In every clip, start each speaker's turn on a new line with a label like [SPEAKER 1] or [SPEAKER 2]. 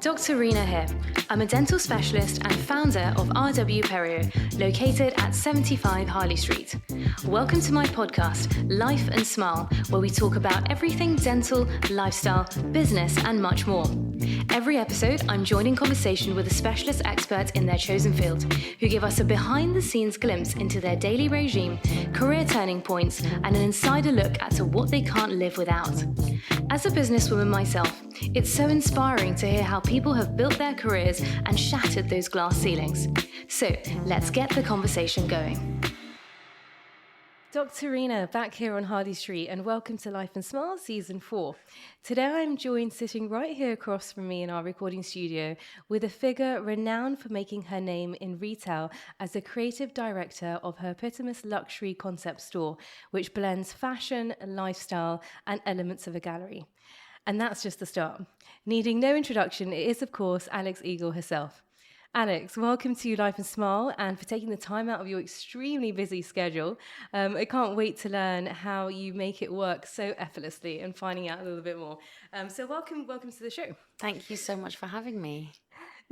[SPEAKER 1] Dr. Reena here. I'm a dental specialist and founder of RW Perio, located at 75 Harley Street. Welcome to my podcast, Life and Smile, where we talk about everything dental, lifestyle, business, and much more. Every episode, I'm joined in conversation with a specialist expert in their chosen field, who give us a behind-the-scenes glimpse into their daily regime, career turning points, and an insider look at what they can't live without. As a businesswoman myself, it's so inspiring to hear how people have built their careers and shattered those glass ceilings. So let's get the conversation going. Dr. Reena, back here on Harley Street, and welcome to Life and Smile Season 4. Today I'm joined sitting right here across from me in our recording studio with a figure renowned for making her name in retail as the creative director of her eponymous luxury concept store, which blends fashion, lifestyle, and elements of a gallery. And that's just the start. Needing no introduction, it is, of course, Alex Eagle herself. Alex, welcome to Life and Smile and for taking the time out of your extremely busy schedule. I can't wait to learn how you make it work so effortlessly and finding out a little bit more. So welcome to the show.
[SPEAKER 2] Thank you so much for having me.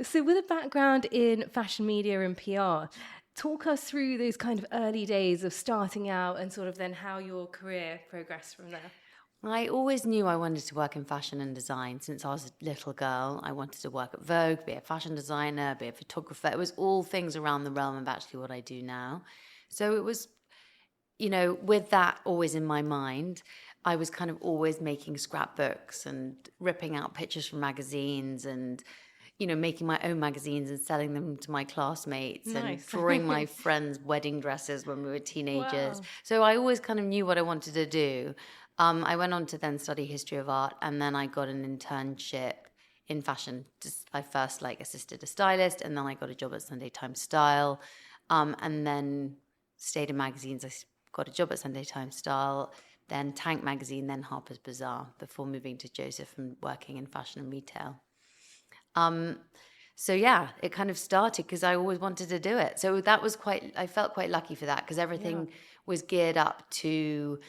[SPEAKER 1] So with a background in fashion media and PR, talk us through those kind of early days of starting out and sort of then how your career progressed from there.
[SPEAKER 2] I always knew I wanted to work in fashion and design since I was a little girl. I wanted to work at Vogue, be a fashion designer, be a photographer. It was all things around the realm of actually what I do now. So it was, with that always in my mind, I was kind of always making scrapbooks and ripping out pictures from magazines and, making my own magazines and selling them to my classmates. Nice. And drawing my friends' wedding dresses when we were teenagers. Wow. So I always kind of knew what I wanted to do. I went on to then study history of art, and then I got an internship in fashion. I first assisted a stylist, and then I got a job at Sunday Times Style, and then stayed in magazines. I got a job at Sunday Times Style, then Tank Magazine, then Harper's Bazaar, before moving to Joseph and working in fashion and retail. So yeah, it kind of started because I always wanted to do it. So I felt quite lucky for that because everything was geared up to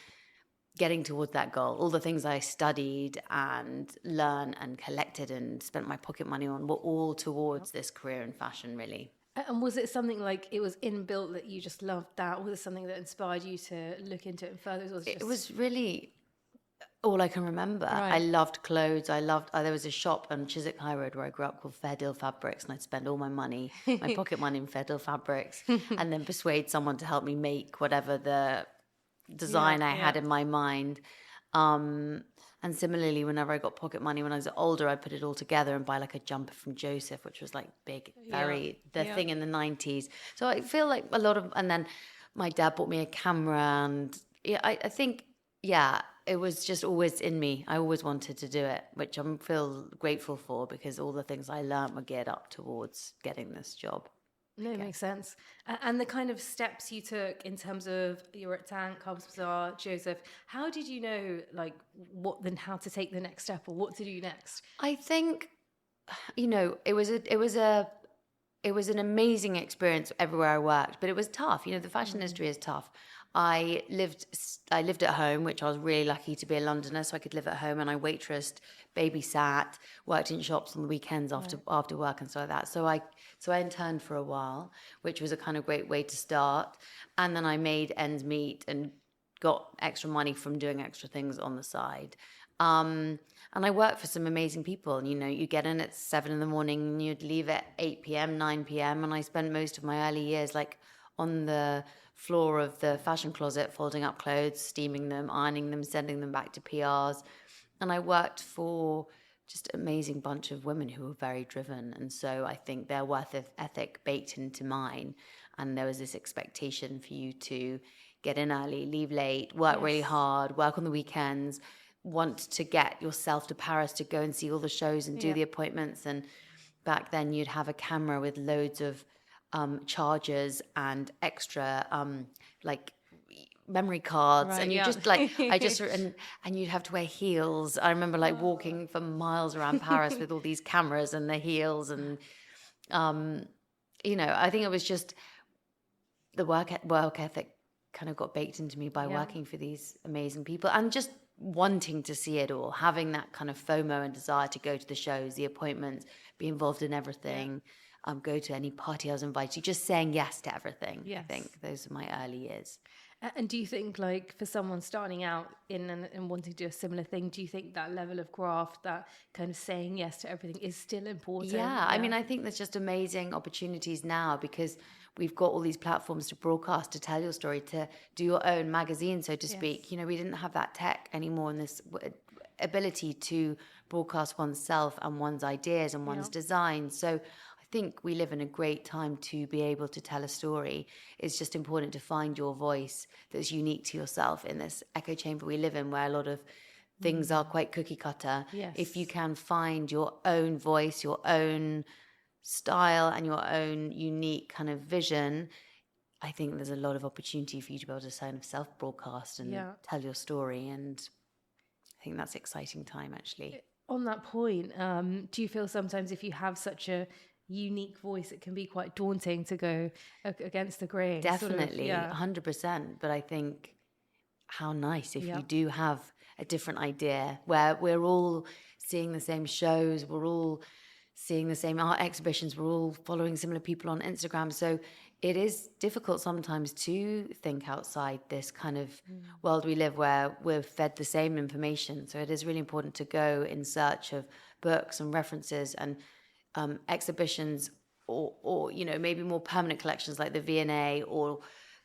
[SPEAKER 2] getting towards that goal. All the things I studied and learned and collected and spent my pocket money on were all towards this career in fashion, really.
[SPEAKER 1] And was it something like it was inbuilt that you just loved that? Or was it something that inspired you to look into it further?
[SPEAKER 2] It was really all I can remember. Right. I loved clothes. There was a shop on Chiswick High Road where I grew up called Fairdeal Fabrics, and I'd spend all my money, my pocket money in Fairdeal Fabrics, and then persuade someone to help me make whatever the design I had in my mind. And similarly, whenever I got pocket money when I was older, I'd put it all together and buy like a jumper from Joseph, which was like big, thing in the 90s. So I feel like and then my dad bought me a camera, and I think, it was just always in me. I always wanted to do it, which I feel grateful for because all the things I learned were geared up towards getting this job.
[SPEAKER 1] No, it makes sense. And the kind of steps you took in terms of you were at Tank, Harper's Bazaar, Joseph, how did you know how to take the next step or what to do next?
[SPEAKER 2] I think, it was an amazing experience everywhere I worked, but it was tough. The fashion industry is tough. I lived at home, which I was really lucky to be a Londoner, so I could live at home, and I waitressed, babysat, worked in shops on the weekends after work and stuff like that. So I interned for a while, which was a kind of great way to start. And then I made ends meet and got extra money from doing extra things on the side. And I worked for some amazing people. And, you get in at 7 a.m. and you'd leave at 8 p.m., 9 p.m. And I spent most of my early years on the floor of the fashion closet, folding up clothes, steaming them, ironing them, sending them back to PRs. And I worked for just an amazing bunch of women who were very driven. And so I think their work ethic baked into mine. And there was this expectation for you to get in early, leave late, work really hard, work on the weekends, want to get yourself to Paris to go and see all the shows and do the appointments. And back then you'd have a camera with loads of chargers and extra memory cards, and you just and you'd have to wear heels. I remember walking for miles around Paris with all these cameras and the heels, and I think it was just the work ethic kind of got baked into me by working for these amazing people and just wanting to see it all, having that kind of FOMO and desire to go to the shows, the appointments, be involved in everything, go to any party I was invited, just saying yes to everything.
[SPEAKER 1] Yes.
[SPEAKER 2] I think those are my early years.
[SPEAKER 1] And do you think, like, for someone starting out in and wanting to do a similar thing, do you think that level of graft, that kind of saying yes to everything, is still important?
[SPEAKER 2] Yeah, I mean, I think there's just amazing opportunities now because we've got all these platforms to broadcast, to tell your story, to do your own magazine, so to speak. You know, we didn't have that tech anymore, and this ability to broadcast oneself and one's ideas and one's design. So I think we live in a great time to be able to tell a story. It's just important to find your voice that's unique to yourself in this echo chamber we live in, where a lot of things are quite cookie cutter.
[SPEAKER 1] Yes.
[SPEAKER 2] If you can find your own voice, your own style, and your own unique kind of vision, I think there's a lot of opportunity for you to be able to kind of self-broadcast and tell your story. And I think that's an exciting time, actually.
[SPEAKER 1] On that point, do you feel sometimes if you have such a unique voice, it can be quite daunting to go against the grain?
[SPEAKER 2] Definitely, 100%. But I think how nice if you do have a different idea, where we're all seeing the same shows, we're all seeing the same art exhibitions, we're all following similar people on Instagram. So it is difficult sometimes to think outside this kind of world we live, where we're fed the same information. So it is really important to go in search of books and references and exhibitions, or you know, maybe more permanent collections like the V&A or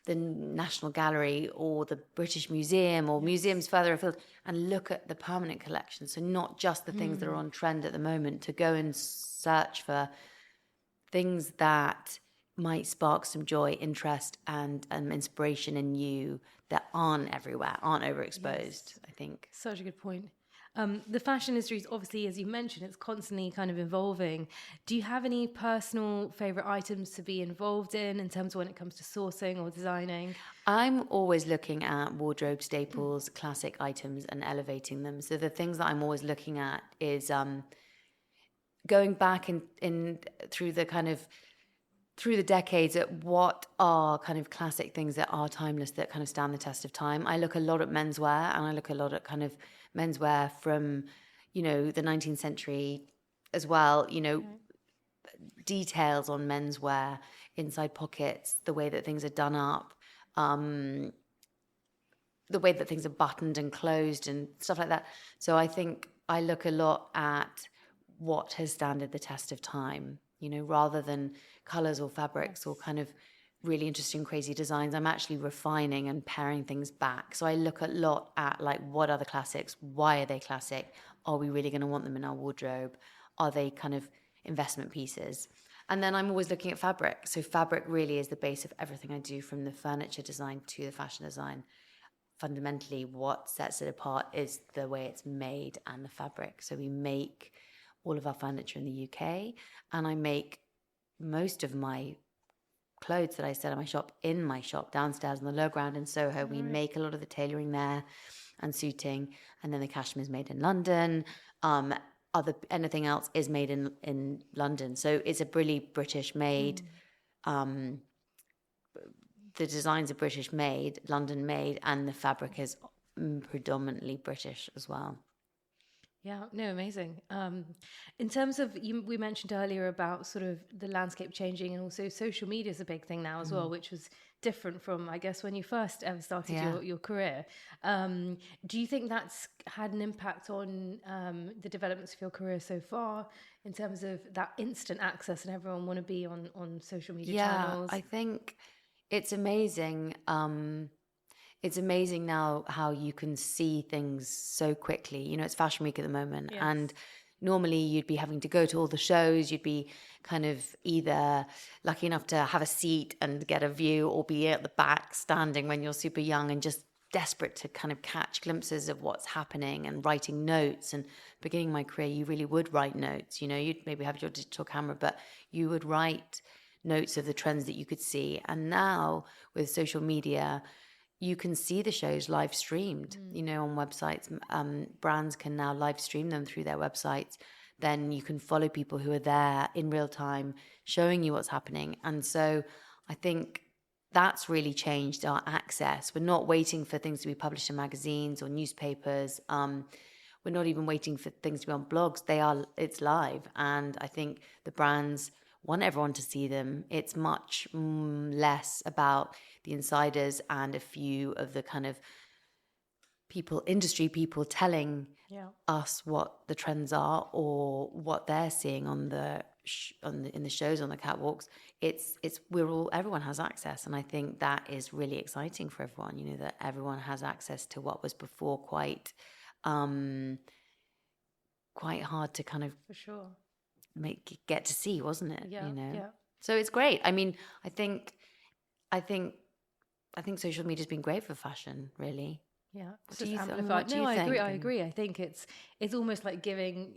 [SPEAKER 2] the National Gallery or the British Museum or museums further afield, and look at the permanent collection. So not just the things that are on trend at the moment, to go and search for things that might spark some joy, interest, and inspiration in you that aren't everywhere, aren't overexposed, I think.
[SPEAKER 1] Such a good point. The fashion industry is obviously, as you mentioned, it's constantly kind of evolving. Do you have any personal favorite items to be involved in terms of when it comes to sourcing or designing?
[SPEAKER 2] I'm always looking at wardrobe staples, classic items, and elevating them. So the things that I'm always looking at is going back in through the decades at what are kind of classic things that are timeless, that kind of stand the test of time. I look a lot at menswear, and I look a lot at kind of menswear from, you know, the 19th century as well, you know, details on menswear, inside pockets, the way that things are done up, the way that things are buttoned and closed and stuff like that. So I think I look a lot at what has standed the test of time, you know, rather than colors or fabrics or kind of really interesting, crazy designs. I'm actually refining and paring things back. So I look a lot at, like, what are the classics? Why are they classic? Are we really going to want them in our wardrobe? Are they kind of investment pieces? And then I'm always looking at fabric. So fabric really is the base of everything I do, from the furniture design to the fashion design. Fundamentally, what sets it apart is the way it's made and the fabric. So we make all of our furniture in the UK, and I make most of my clothes that I sell in my shop downstairs on the low ground in Soho. We make a lot of the tailoring there and suiting, and then the cashmere is made in London. Anything else is made in London. So it's a really British made. The designs are British made, London made, and the fabric is predominantly British as well.
[SPEAKER 1] Yeah, no, amazing. In terms of, we mentioned earlier about sort of the landscape changing, and also social media is a big thing now as well, which was different from, I guess, when you first ever started your career. Do you think that's had an impact on the developments of your career so far, in terms of that instant access and everyone want to be on social media channels?
[SPEAKER 2] I think it's amazing. It's amazing now how you can see things so quickly. You know, it's Fashion Week at the moment, and normally you'd be having to go to all the shows. You'd be kind of either lucky enough to have a seat and get a view, or be at the back standing when you're super young and just desperate to kind of catch glimpses of what's happening and writing notes. And beginning my career, you really would write notes. You know, you'd maybe have your digital camera, but you would write notes of the trends that you could see. And now with social media, you can see the shows live streamed, you know, on websites. Brands can now live stream them through their websites. Then you can follow people who are there in real time, showing you what's happening. And so I think that's really changed our access. We're not waiting for things to be published in magazines or newspapers. We're not even waiting for things to be on blogs. It's live. And I think the brands want everyone to see them. It's much less about the insiders and a few of the kind of industry people telling us what the trends are or what they're seeing on in the shows, on the catwalks. Everyone has access, and I think that is really exciting for everyone. You know, that everyone has access to what was before quite hard to kind of
[SPEAKER 3] for sure
[SPEAKER 2] get to see, wasn't it?
[SPEAKER 3] Yeah,
[SPEAKER 2] you know,
[SPEAKER 3] yeah.
[SPEAKER 2] So it's great. I mean, I think social media's been great for fashion, really.
[SPEAKER 3] Yeah,
[SPEAKER 2] What do you think?
[SPEAKER 3] No, I agree. I think it's almost like giving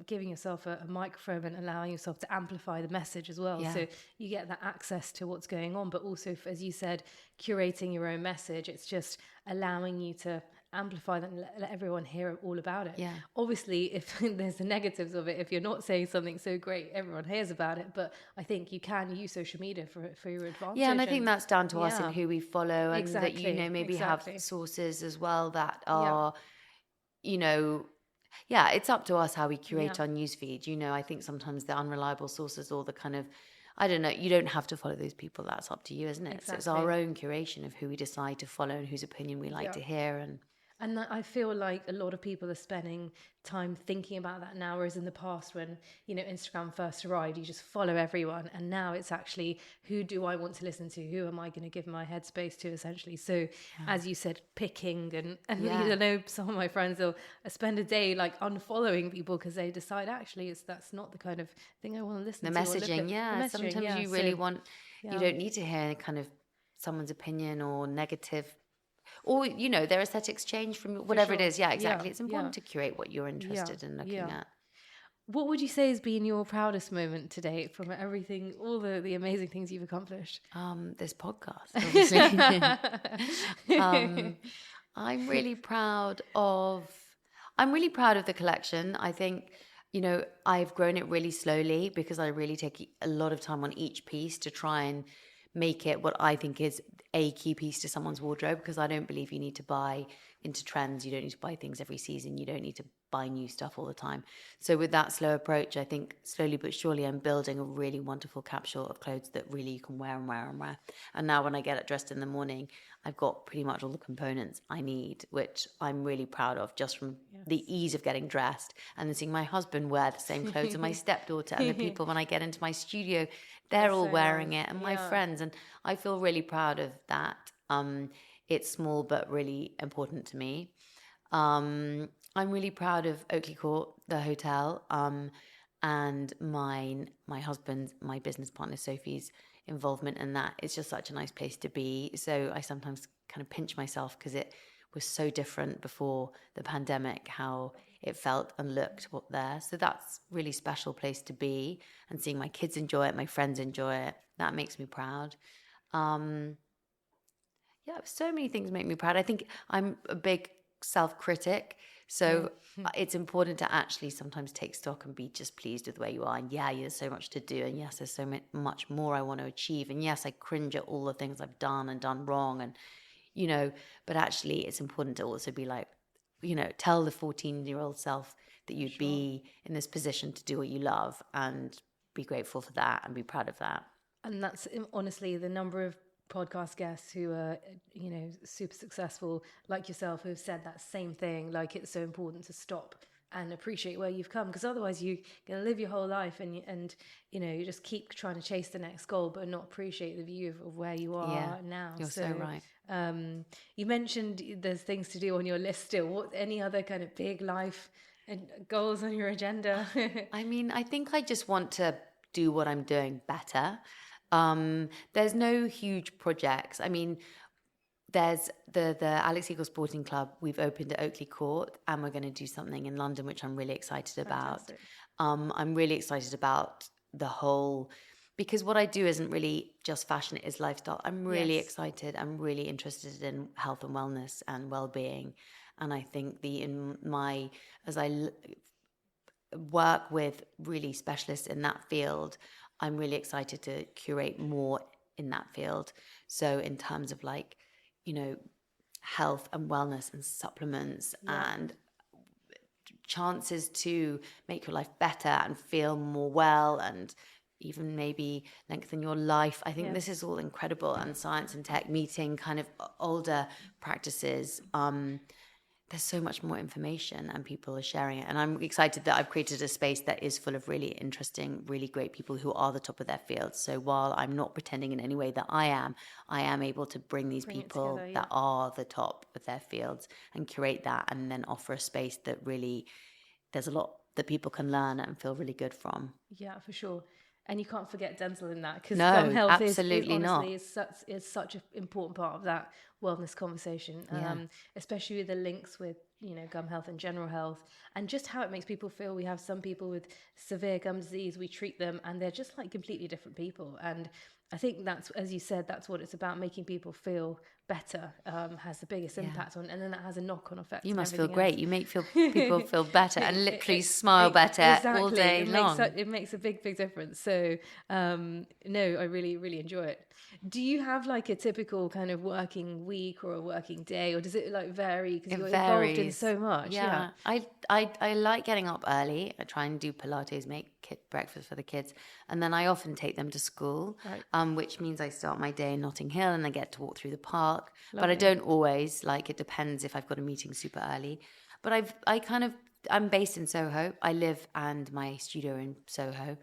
[SPEAKER 3] yourself a microphone and allowing yourself to amplify the message as well.
[SPEAKER 2] Yeah.
[SPEAKER 3] So you get that access to what's going on, but also, as you said, curating your own message. It's just allowing you to amplify that and let everyone hear all about it.
[SPEAKER 2] Yeah.
[SPEAKER 3] Obviously, if there's the negatives of it, if you're not saying something so great, everyone hears about it. But I think you can use social media for your advantage.
[SPEAKER 2] Yeah, and I think that's down to us and who we follow, and that maybe have sources as well that are, it's up to us how we curate our newsfeed. You know, I think sometimes the unreliable sources or the kind of, I don't know, you don't have to follow those people. That's up to you, isn't it?
[SPEAKER 3] Exactly.
[SPEAKER 2] So it's our own curation of who we decide to follow and whose opinion we like to hear.
[SPEAKER 3] And I feel like a lot of people are spending time thinking about that now, whereas in the past when, Instagram first arrived, you just follow everyone. And now it's actually, who do I want to listen to? Who am I going to give my headspace to, essentially? So as you said, picking and I know some of my friends will spend a day like unfollowing people because they decide actually that's not the kind of thing I want to listen to.
[SPEAKER 2] The messaging, sometimes you really want, you don't need to hear kind of someone's opinion or negative. Or, their aesthetics change from whatever it is. Yeah, exactly. It's important to curate what you're interested in looking at.
[SPEAKER 3] What would you say has been your proudest moment to date from everything, all the amazing things you've accomplished?
[SPEAKER 2] This podcast, obviously. I'm really proud of the collection. I think, I've grown it really slowly because I really take a lot of time on each piece to try and make it what I think is a key piece to someone's wardrobe, because I don't believe you need to buy into trends. You don't need to buy things every season. You don't need to buy new stuff all the time. So with that slow approach, I think slowly but surely I'm building a really wonderful capsule of clothes that really you can wear and wear and wear. And now when I get dressed in the morning, I've got pretty much all the components I need, which I'm really proud of, just from the ease of getting dressed and then seeing my husband wear the same clothes and my stepdaughter and the people when I get into my studio, they're all wearing it, and my friends, and I feel really proud of that. It's small but really important to me. I'm really proud of Oakley Court, the hotel, and my husband, my business partner Sophie's involvement in that. It's just such a nice place to be. So I sometimes kind of pinch myself because it was so different before the pandemic, how it felt and looked there. So that's a really special place to be, and seeing my kids enjoy it, my friends enjoy it, that makes me proud. So many things make me proud. I think I'm a big self-critic, so it's important to actually sometimes take stock and be just pleased with where you are. And there's so much to do, and yes, there's so much more I want to achieve, and yes, I cringe at all the things I've done and done wrong, and but actually it's important to also be like, tell the 14-year-old self that you'd be in this position to do what you love, and be grateful for that and be proud of that.
[SPEAKER 3] And that's honestly the number of podcast guests who are, super successful like yourself, who have said that same thing. Like, it's so important to stop and appreciate where you've come, because otherwise you're going to live your whole life and you just keep trying to chase the next goal but not appreciate the view of where you are now.
[SPEAKER 2] You're so right.
[SPEAKER 3] You mentioned there's things to do on your list still. What, any other kind of big life and goals on your agenda?
[SPEAKER 2] I mean, I think I just want to do what I'm doing better. There's no huge projects. I mean, there's the Alex Eagle Sporting Club. We've opened at Oakley Court, and we're going to do something in London, which I'm really excited about. I'm really excited about the whole, because what I do isn't really just fashion, it is lifestyle. I'm really excited. I'm really interested in health and wellness and well-being. And I think as I work with really specialists in that field, I'm really excited to curate more in that field. So in terms of like, you know, health and wellness and supplements and chances to make your life better and feel more well and even maybe lengthen your life. I think this is all incredible. And science and tech meeting kind of older practices. There's so much more information and people are sharing it. And I'm excited that I've created a space that is full of really interesting, really great people who are the top of their field. So while I'm not pretending in any way that I am able to bring these people together, that are the top of their fields and curate that and then offer a space that really, there's a lot that people can learn and feel really good from.
[SPEAKER 3] Yeah, for sure. And you can't forget dental in that, because
[SPEAKER 2] No,
[SPEAKER 3] gum health
[SPEAKER 2] absolutely
[SPEAKER 3] is such an important part of that wellness conversation, especially with the links with, you know, gum health and general health, and just how it makes people feel. We have some people with severe gum disease, we treat them and they're just like completely different people. And I think that's, as you said, that's what it's about, making people feel better, has the biggest impact on, and then that has a knock-on effect.
[SPEAKER 2] You must feel great. You make people feel better and literally smile better all day long.
[SPEAKER 3] It makes a big difference. So, no, I really, really enjoy it. Do you have like a typical kind of working week or a working day, or does it like vary because you're involved in so much?
[SPEAKER 2] Yeah. I like getting up early. I try and do Pilates, make breakfast for the kids, and then I often take them to school, which means I start my day in Notting Hill and I get to walk through the park. Lovely. But I don't always, like, it depends if I've got a meeting super early. But I'm based in Soho. I live and my studio in Soho.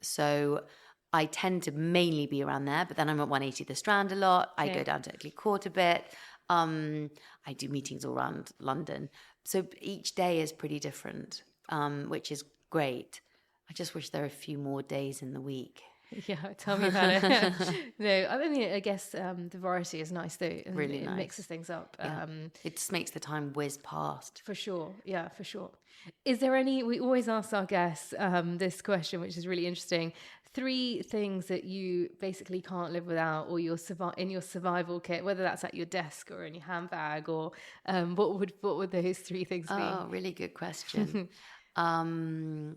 [SPEAKER 2] So I tend to mainly be around there, but then I'm at 180 The Strand a lot. I go down to Oakley Court a bit. I do meetings all around London. So each day is pretty different, which is great. I just wish there were a few more days in the week.
[SPEAKER 3] Yeah, tell me about it. No, I mean, I guess the variety is nice though.
[SPEAKER 2] Really nice.
[SPEAKER 3] It mixes things up.
[SPEAKER 2] Yeah. It just makes the time whiz past.
[SPEAKER 3] For sure. Yeah, for sure. Is there we always ask our guests this question, which is really interesting. 3 things that you basically can't live without, or in your survival kit, whether that's at your desk or in your handbag, or what would those 3 things be?
[SPEAKER 2] Oh, really good question. I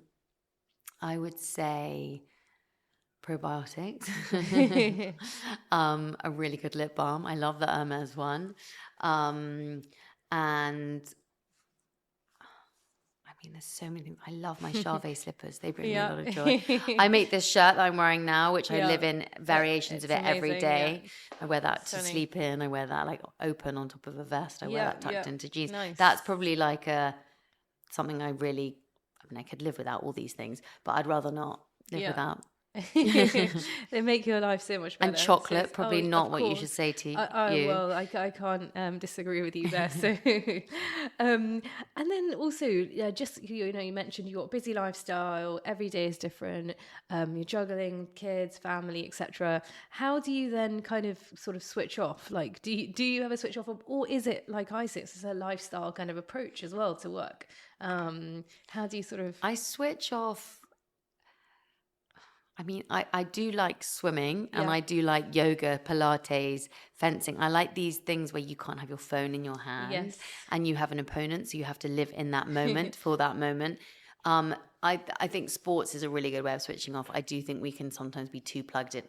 [SPEAKER 2] would say probiotics, a really good lip balm. I love the Hermes one. And I mean, there's so many things. I love my Charvet slippers. They bring me a lot of joy. I make this shirt that I'm wearing now, which I live in variations of it every day. Yeah. I wear that to sleep in. I wear that like open on top of a vest. I wear that tucked into jeans. Nice. That's probably like something I really, I mean, I could live without all these things, but I'd rather not live without.
[SPEAKER 3] They make your life so much better.
[SPEAKER 2] And chocolate, probably not what you should say to you.
[SPEAKER 3] Well, I can't disagree with you there. So, and then also, just you mentioned your busy lifestyle. Every day is different. You're juggling kids, family, etc. How do you then kind of sort of switch off? Like, do you have a switch off, or is it like I say, it's a lifestyle kind of approach as well to work? How do you sort of?
[SPEAKER 2] I switch off. I mean, I do like swimming and I do like yoga, Pilates, fencing. I like these things where you can't have your phone in your hand and you have an opponent, so you have to live in that moment for that moment. I think sports is a really good way of switching off. I do think we can sometimes be too plugged in.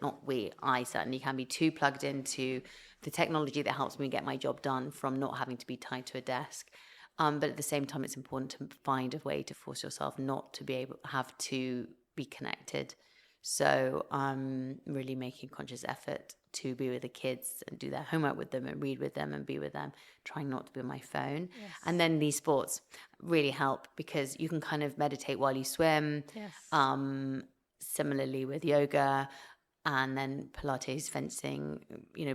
[SPEAKER 2] I certainly can be too plugged into the technology that helps me get my job done from not having to be tied to a desk. But at the same time, it's important to find a way to force yourself not to have to be connected. So I'm really making conscious effort to be with the kids and do their homework with them and read with them and be with them, trying not to be on my phone. Yes. And then these sports really help because you can kind of meditate while you swim. Yes. Similarly with yoga and then Pilates, fencing,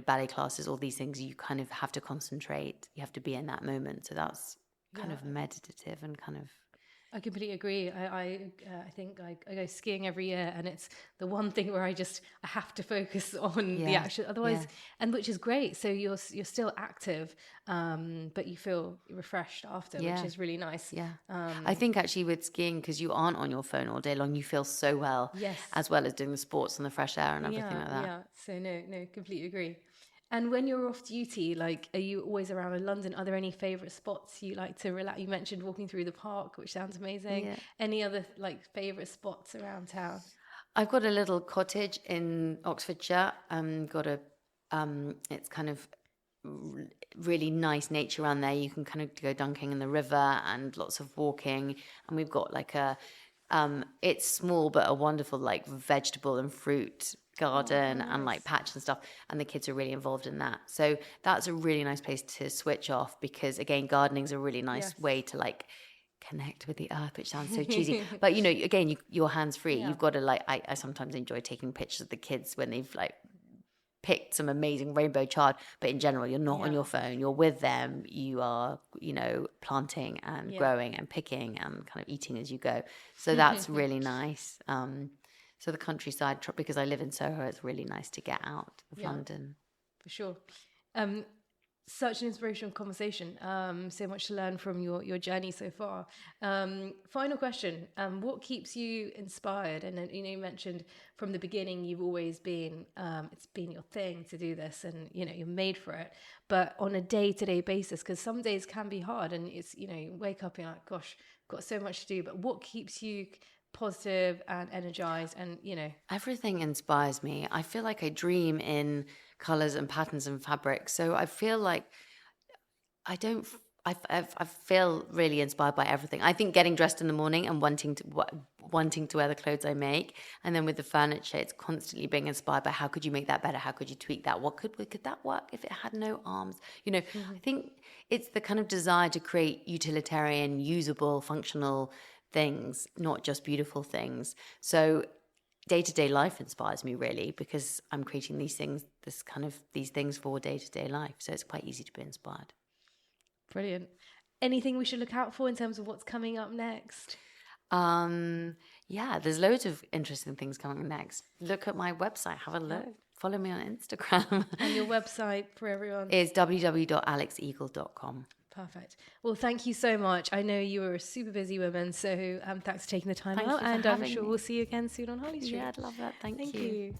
[SPEAKER 2] ballet classes, all these things, you kind of have to concentrate. You have to be in that moment. So that's kind of meditative and kind of...
[SPEAKER 3] I completely agree. I think I go skiing every year, and it's the one thing where I have to focus on the action. Otherwise, and which is great. So you're still active, but you feel refreshed after, which is really nice. Yeah.
[SPEAKER 2] I think actually with skiing, because you aren't on your phone all day long, you feel so well. Yes. As well as doing the sports and the fresh air and everything like that. Yeah.
[SPEAKER 3] So no, completely agree. And when you're off duty, like, are you always around in London? Are there any favourite spots you like to relax? You mentioned walking through the park, which sounds amazing. Yeah. Any other, like, favourite spots around town?
[SPEAKER 2] I've got a little cottage in Oxfordshire. It's kind of really nice nature around there. You can kind of go dunking in the river and lots of walking. And we've got like it's small but a wonderful like vegetable and fruit garden and like patch and stuff. And the kids are really involved in that. So that's a really nice place to switch off because again, gardening is a really nice way to like connect with the earth, which sounds so cheesy, but again, you're hands free. You've got to like. I sometimes enjoy taking pictures of the kids when they've like picked some amazing rainbow chard, but in general, you're not on your phone. You're with them. You are, planting and growing and picking and kind of eating as you go. So that's really nice. So the countryside, because I live in Soho, it's really nice to get out of London.
[SPEAKER 3] For sure. Such an inspirational conversation. So much to learn from your journey so far. Final question. What keeps you inspired? And you mentioned from the beginning, you've always been, it's been your thing to do this and, you're made for it. But on a day-to-day basis, because some days can be hard and it's, you wake up and you're like, gosh, got so much to do. But what keeps you positive and energized and,
[SPEAKER 2] Everything inspires me. I feel like I dream in colors and patterns and fabrics. So I feel like I feel really inspired by everything. I think getting dressed in the morning and wanting to wear the clothes I make, and then with the furniture, it's constantly being inspired by how could you make that better? How could you tweak that? What could that work if it had no arms? I think it's the kind of desire to create utilitarian, usable, functional things, not just beautiful things. So day-to-day life inspires me really because I'm creating these things for day-to-day life. So it's quite easy to be inspired.
[SPEAKER 3] Brilliant. Anything we should look out for in terms of what's coming up next?
[SPEAKER 2] There's loads of interesting things coming next. Look at my website, have a look. Follow me on Instagram.
[SPEAKER 3] And your website for everyone
[SPEAKER 2] is www.alexeagle.com.
[SPEAKER 3] Perfect. Well, thank you so much. I know you are a super busy woman, so thanks for taking the time out.
[SPEAKER 2] And
[SPEAKER 3] I'm sure we'll see you again soon on Holly Street.
[SPEAKER 2] Yeah, I'd love that. Thank you.